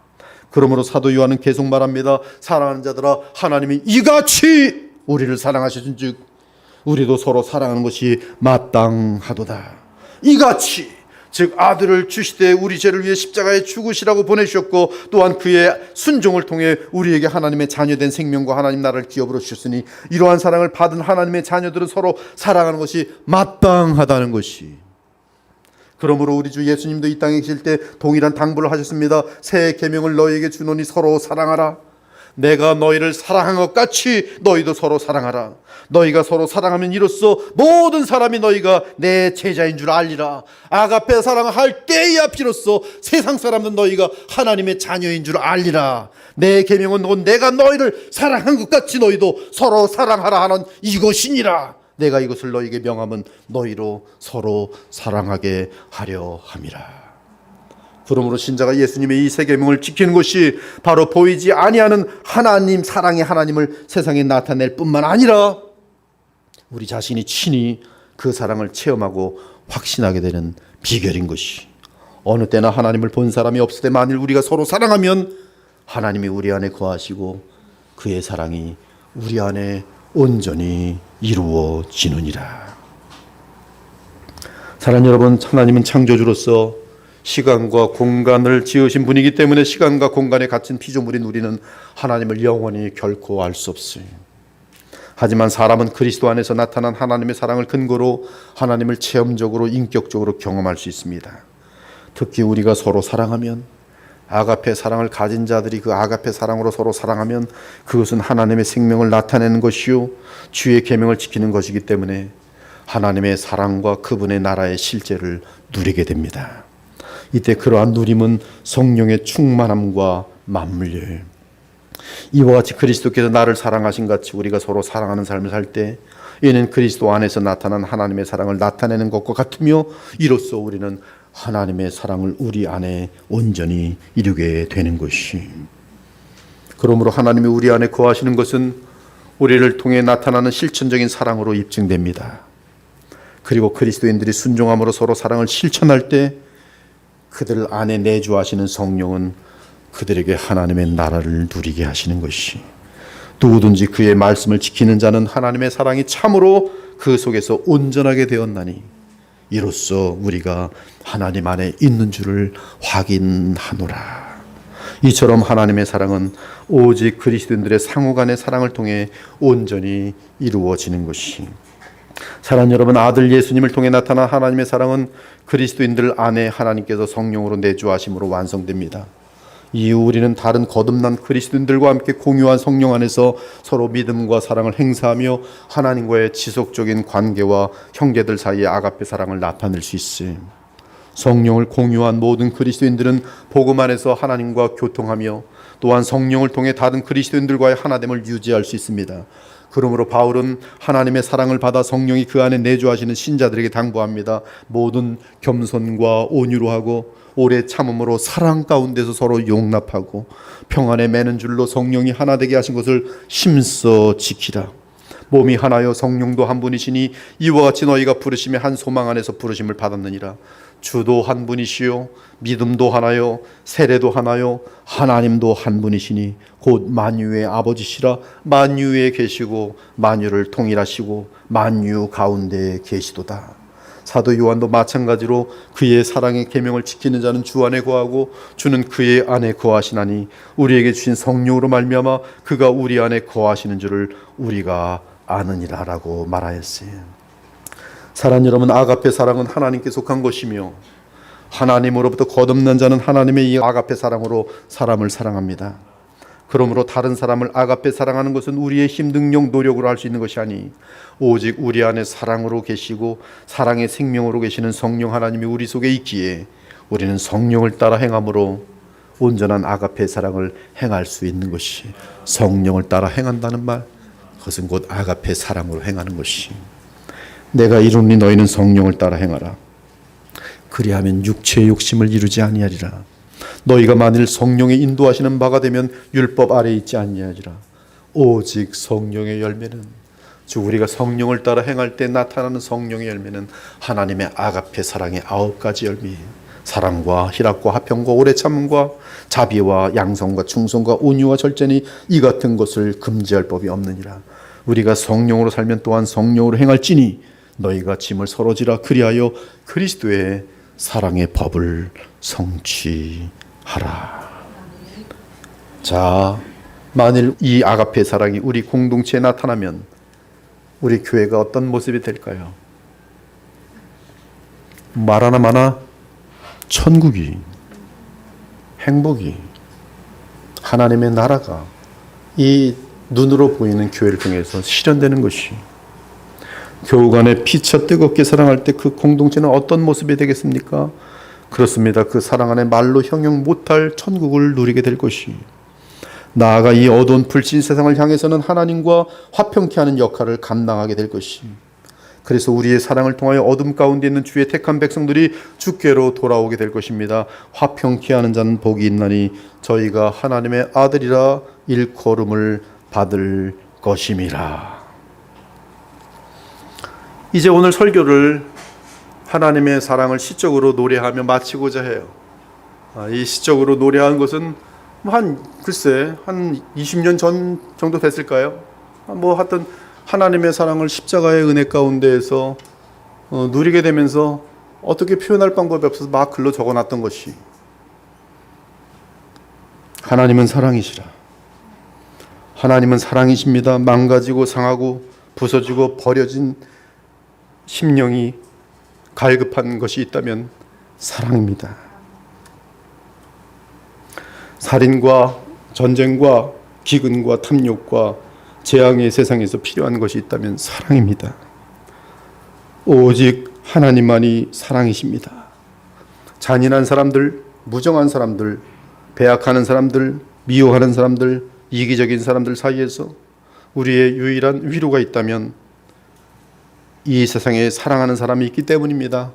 그러므로 사도 요한은 계속 말합니다. 사랑하는 자들아, 하나님이 이같이 우리를 사랑하셨은즉 우리도 서로 사랑하는 것이 마땅하도다. 이같이 즉 아들을 주시되 우리 죄를 위해 십자가에 죽으시라고 보내주셨고 또한 그의 순종을 통해 우리에게 하나님의 자녀된 생명과 하나님 나라를 기업으로 주셨으니 이러한 사랑을 받은 하나님의 자녀들은 서로 사랑하는 것이 마땅하다는 것이. 그러므로 우리 주 예수님도 이 땅에 계실 때 동일한 당부를 하셨습니다. 새 계명을 너희에게 주노니 서로 사랑하라. 내가 너희를 사랑한 것 같이 너희도 서로 사랑하라. 너희가 서로 사랑하면 이로써 모든 사람이 너희가 내 제자인 줄 알리라. 아가페 사랑을 할 때야 비로소 세상 사람은 너희가 하나님의 자녀인 줄 알리라. 내 계명은 곧 내가 너희를 사랑한 것 같이 너희도 서로 사랑하라 하는 이것이니라. 내가 이것을 너희에게 명함은 너희로 서로 사랑하게 하려 함이라. 그러므로 신자가 예수님의 이 세 계명을 지키는 것이 바로 보이지 아니하는 하나님 사랑의 하나님을 세상에 나타낼 뿐만 아니라 우리 자신이 친히 그 사랑을 체험하고 확신하게 되는 비결인 것이. 어느 때나 하나님을 본 사람이 없을 때 만일 우리가 서로 사랑하면 하나님이 우리 안에 거하시고 그의 사랑이 우리 안에 온전히 이루어지느니라. 사랑하는 여러분, 하나님은 창조주로서 시간과 공간을 지으신 분이기 때문에 시간과 공간에 갇힌 피조물인 우리는 하나님을 영원히 결코 알 수 없어요. 하지만 사람은 그리스도 안에서 나타난 하나님의 사랑을 근거로 하나님을 체험적으로 인격적으로 경험할 수 있습니다. 특히 우리가 서로 사랑하면, 아가페 사랑을 가진 자들이 그 아가페 사랑으로 서로 사랑하면 그것은 하나님의 생명을 나타내는 것이요 주의 계명을 지키는 것이기 때문에 하나님의 사랑과 그분의 나라의 실제를 누리게 됩니다. 이때 그러한 누림은 성령의 충만함과 맞물려요. 이와 같이 그리스도께서 나를 사랑하신 같이 우리가 서로 사랑하는 삶을 살 때 이는 그리스도 안에서 나타난 하나님의 사랑을 나타내는 것과 같으며 이로써 우리는 하나님의 사랑을 우리 안에 온전히 이루게 되는 것이. 그러므로 하나님이 우리 안에 거하시는 것은 우리를 통해 나타나는 실천적인 사랑으로 입증됩니다. 그리고 그리스도인들이 순종함으로 서로 사랑을 실천할 때 그들 안에 내주하시는 성령은 그들에게 하나님의 나라를 누리게 하시는 것이. 누구든지 그의 말씀을 지키는 자는 하나님의 사랑이 참으로 그 속에서 온전하게 되었나니 이로써 우리가 하나님 안에 있는 줄을 확인하노라. 이처럼 하나님의 사랑은 오직 그리스도인들의 상호간의 사랑을 통해 온전히 이루어지는 것이. 사랑하는 여러분, 아들 예수님을 통해 나타난 하나님의 사랑은 그리스도인들 안에 하나님께서 성령으로 내주하심으로 완성됩니다. 이후 우리는 다른 거듭난 그리스도인들과 함께 공유한 성령 안에서 서로 믿음과 사랑을 행사하며 하나님과의 지속적인 관계와 형제들 사이의 아가페 사랑을 나타낼 수 있어요. 성령을 공유한 모든 그리스도인들은 복음 안에서 하나님과 교통하며 또한 성령을 통해 다른 그리스도인들과의 하나됨을 유지할 수 있습니다. 그러므로 바울은 하나님의 사랑을 받아 성령이 그 안에 내주하시는 신자들에게 당부합니다. 모든 겸손과 온유로 하고 오래 참음으로 사랑 가운데서 서로 용납하고 평안에 매는 줄로 성령이 하나 되게 하신 것을 힘써 지키라. 몸이 하나요 성령도 한 분이시니 이와 같이 너희가 부르심의 한 소망 안에서 부르심을 받았느니라. 주도 한 분이시요 믿음도 하나요 세례도 하나요 하나님도 한 분이시니 곧 만유의 아버지시라. 만유에 계시고 만유를 통일하시고 만유 가운데 계시도다. 사도 요한도 마찬가지로 그의 사랑의 계명을 지키는 자는 주 안에 거하고 주는 그의 안에 거하시나니 우리에게 주신 성령으로 말미암아 그가 우리 안에 거하시는 줄을 우리가 아느니라라고 말하였어요. 사랑하는 여러분, 아가페 사랑은 하나님께 속한 것이며 하나님으로부터 거듭난 자는 하나님의 이 아가페 사랑으로 사람을 사랑합니다. 그러므로 다른 사람을 아가페 사랑하는 것은 우리의 힘, 능력, 노력으로 할 수 있는 것이 아니 오직 우리 안에 사랑으로 계시고 사랑의 생명으로 계시는 성령 하나님이 우리 속에 있기에 우리는 성령을 따라 행함으로 온전한 아가페 사랑을 행할 수 있는 것이. 성령을 따라 행한다는 말, 그것은 곧 아가페 사랑으로 행하는 것이. 내가 이루니 너희는 성령을 따라 행하라. 그리하면 육체의 욕심을 이루지 아니하리라. 너희가 만일 성령의 인도하시는 바가 되면 율법 아래 있지 아니하리라. 오직 성령의 열매는, 즉 우리가 성령을 따라 행할 때 나타나는 성령의 열매는 하나님의 아가페 사랑의 9가지 열매예요. 사랑과 희락과 화평과 오래 참음과 자비와 양성과 충성과 온유와 절제니 이 같은 것을 금지할 법이 없느니라. 우리가 성령으로 살면 또한 성령으로 행할지니 너희가 짐을 서로 지라. 그리하여 그리스도의 사랑의 법을 성취하라. 자, 만일 이 아가페 사랑이 우리 공동체에 나타나면 우리 교회가 어떤 모습이 될까요? 말하나 마나 천국이, 행복이, 하나님의 나라가 이 눈으로 보이는 교회를 통해서 실현되는 것이, 교우 간에 피차 뜨겁게 사랑할 때 그 공동체는 어떤 모습이 되겠습니까? 그렇습니다. 그 사랑 안에 말로 형용 못할 천국을 누리게 될 것이, 나아가 이 어두운 불신 세상을 향해서는 하나님과 화평케 하는 역할을 감당하게 될 것이, 그래서 우리의 사랑을 통하여 어둠 가운데 있는 주의 택한 백성들이 주께로 돌아오게 될 것입니다. 화평케 하는 자는 복이 있나니 저희가 하나님의 아들이라 일컬음을 받을 것임이라. 이제 오늘 설교를 하나님의 사랑을 시적으로 노래하며 마치고자 해요. 이 시적으로 노래한 것은 글쎄 한 20년 전 정도 됐을까요? 하여튼 하나님의 사랑을 십자가의 은혜 가운데에서 누리게 되면서 어떻게 표현할 방법이 없어서 막 글로 적어놨던 것이, 하나님은 사랑이시라. 하나님은 사랑이십니다. 망가지고 상하고 부서지고 버려진 심령이 갈급한 것이 있다면 사랑입니다. 살인과 전쟁과 기근과 탐욕과 재앙의 세상에서 필요한 것이 있다면 사랑입니다. 오직 하나님만이 사랑이십니다. 잔인한 사람들, 무정한 사람들, 배악하는 사람들, 미워하는 사람들, 이기적인 사람들 사이에서 우리의 유일한 위로가 있다면 이 세상에 사랑하는 사람이 있기 때문입니다.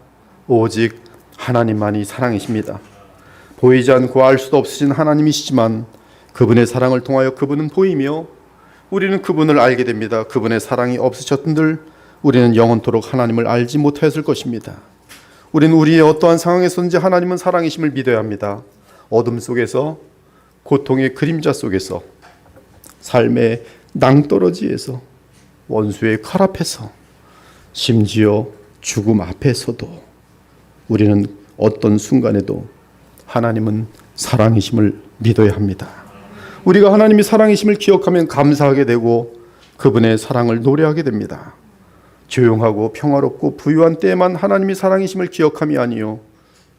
오직 하나님만이 사랑이십니다. 보이지 않고 알 수도 없으신 하나님이시지만 그분의 사랑을 통하여 그분은 보이며 우리는 그분을 알게 됩니다. 그분의 사랑이 없으셨던들 우리는 영원토록 하나님을 알지 못하였을 것입니다. 우리는 우리의 어떠한 상황에서든지 하나님은 사랑이심을 믿어야 합니다. 어둠 속에서, 고통의 그림자 속에서, 삶의 낭떠러지에서, 원수의 칼 앞에서, 심지어 죽음 앞에서도 우리는 어떤 순간에도 하나님은 사랑이심을 믿어야 합니다. 우리가 하나님이 사랑이심을 기억하면 감사하게 되고 그분의 사랑을 노래하게 됩니다. 조용하고 평화롭고 부유한 때에만 하나님이 사랑이심을 기억함이 아니요,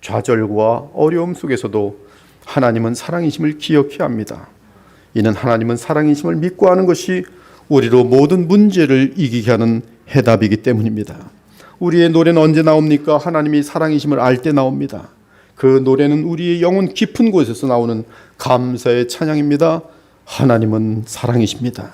좌절과 어려움 속에서도 하나님은 사랑이심을 기억해야 합니다. 이는 하나님은 사랑이심을 믿고 하는 것이 우리로 모든 문제를 이기게 하는 해답이기 때문입니다. 우리의 노래는 언제 나옵니까? 하나님이 사랑이심을 알 때 나옵니다. 그 노래는 우리의 영혼 깊은 곳에서 나오는 감사의 찬양입니다. 하나님은 사랑이십니다.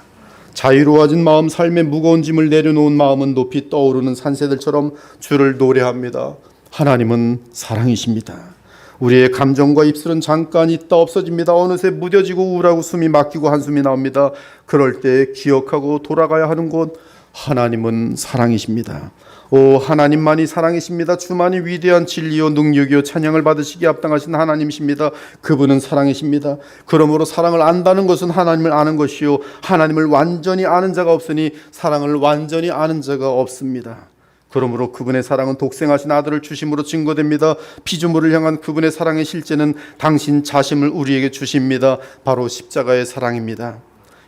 자유로워진 마음, 삶의 무거운 짐을 내려놓은 마음은 높이 떠오르는 산새들처럼 주를 노래합니다. 하나님은 사랑이십니다. 우리의 감정과 입술은 잠깐 있다 없어집니다. 어느새 무뎌지고 우울하고 숨이 막히고 한숨이 나옵니다. 그럴 때 기억하고 돌아가야 하는 곳, 하나님은 사랑이십니다. 오, 하나님만이 사랑이십니다. 주만이 위대한 진리요 능력이요 찬양을 받으시기에 합당하신 하나님이십니다. 그분은 사랑이십니다. 그러므로 사랑을 안다는 것은 하나님을 아는 것이요, 하나님을 완전히 아는 자가 없으니 사랑을 완전히 아는 자가 없습니다. 그러므로 그분의 사랑은 독생하신 아들을 주심으로 증거됩니다. 피조물을 향한 그분의 사랑의 실제는 당신 자신을 우리에게 주십니다. 바로 십자가의 사랑입니다.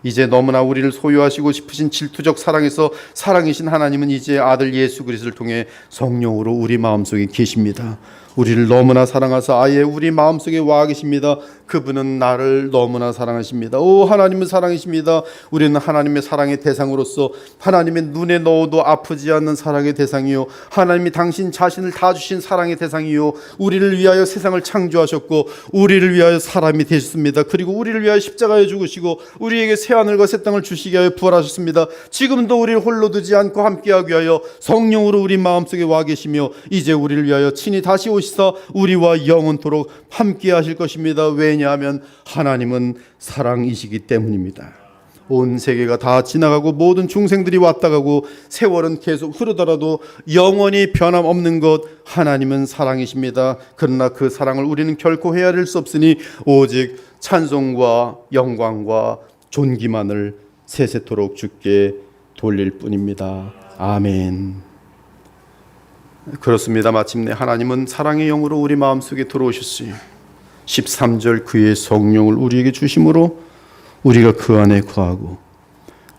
이제 너무나 우리를 소유하시고 싶으신 질투적 사랑에서 사랑이신 하나님은 이제 아들 예수 그리스도를 통해 성령으로 우리 마음속에 계십니다. 우리를 너무나 사랑하사 아예 우리 마음속에 와 계십니다. 그분은 나를 너무나 사랑하십니다. 오, 하나님은 사랑이십니다. 우리는 하나님의 사랑의 대상으로서 하나님의 눈에 넣어도 아프지 않는 사랑의 대상이요, 하나님이 당신 자신을 다 주신 사랑의 대상이요, 우리를 위하여 세상을 창조하셨고 우리를 위하여 사람이 되셨습니다. 그리고 우리를 위하여 십자가에 죽으시고 우리에게 새하늘과 새 땅을 주시기 위하여 부활하셨습니다. 지금도 우리를 홀로 두지 않고 함께하기 위하여 성령으로 우리 마음속에 와 계시며 이제 우리를 위하여 친히 다시 오시사 우리와 영원토록 함께 하실 것입니다. 왜냐하면 하나님은 사랑이시기 때문입니다. 온 세계가 다 지나가고 모든 중생들이 왔다 가고 세월은 계속 흐르더라도 영원히 변함없는 것, 하나님은 사랑이십니다. 그러나 그 사랑을 우리는 결코 헤아릴 수 없으니 오직 찬송과 영광과 존귀만을 세세토록 주께 돌릴 뿐입니다. 아멘. 그렇습니다. 마침내 하나님은 사랑의 영으로 우리 마음속에 들어오셨으니 13절 그의 성령을 우리에게 주심으로 우리가 그 안에 거하고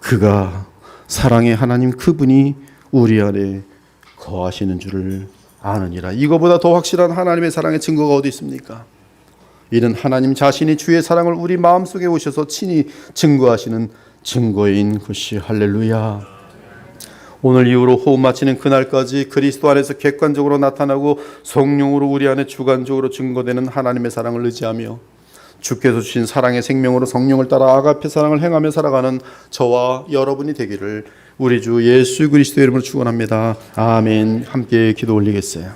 그가 사랑의 하나님 그분이 우리 안에 거하시는 줄을 아느니라. 이거보다 더 확실한 하나님의 사랑의 증거가 어디 있습니까? 이는 하나님 자신이 주의 사랑을 우리 마음속에 오셔서 친히 증거하시는 증거인 것이 할렐루야. 오늘 이후로 호흡 마치는 그날까지 그리스도 안에서 객관적으로 나타나고 성령으로 우리 안에 주관적으로 증거되는 하나님의 사랑을 의지하며 주께서 주신 사랑의 생명으로 성령을 따라 아가페 사랑을 행하며 살아가는 저와 여러분이 되기를 우리 주 예수 그리스도의 이름으로 축원합니다. 아멘. 함께 기도 올리겠어요.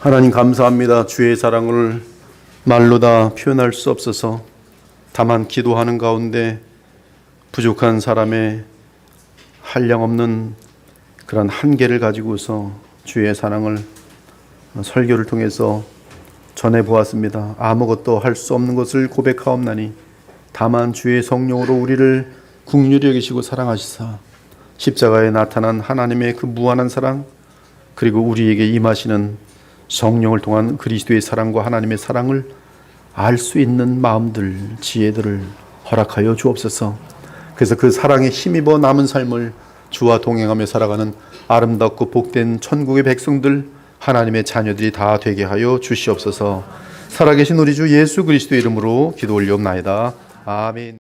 하나님 감사합니다. 주의 사랑을 말로 다 표현할 수 없어서 다만 기도하는 가운데 부족한 사람의 한량없는 그런 한계를 가지고서 주의 사랑을 설교를 통해서 전해보았습니다. 아무것도 할 수 없는 것을 고백하옵나니 다만 주의 성령으로 우리를 긍휼히 여기시고 사랑하시사 십자가에 나타난 하나님의 그 무한한 사랑 그리고 우리에게 임하시는 성령을 통한 그리스도의 사랑과 하나님의 사랑을 알 수 있는 마음들, 지혜들을 허락하여 주옵소서. 그래서 그 사랑에 힘입어 남은 삶을 주와 동행하며 살아가는 아름답고 복된 천국의 백성들, 하나님의 자녀들이 다 되게 하여 주시옵소서. 살아계신 우리 주 예수 그리스도의 이름으로 기도 올리옵나이다. 아멘.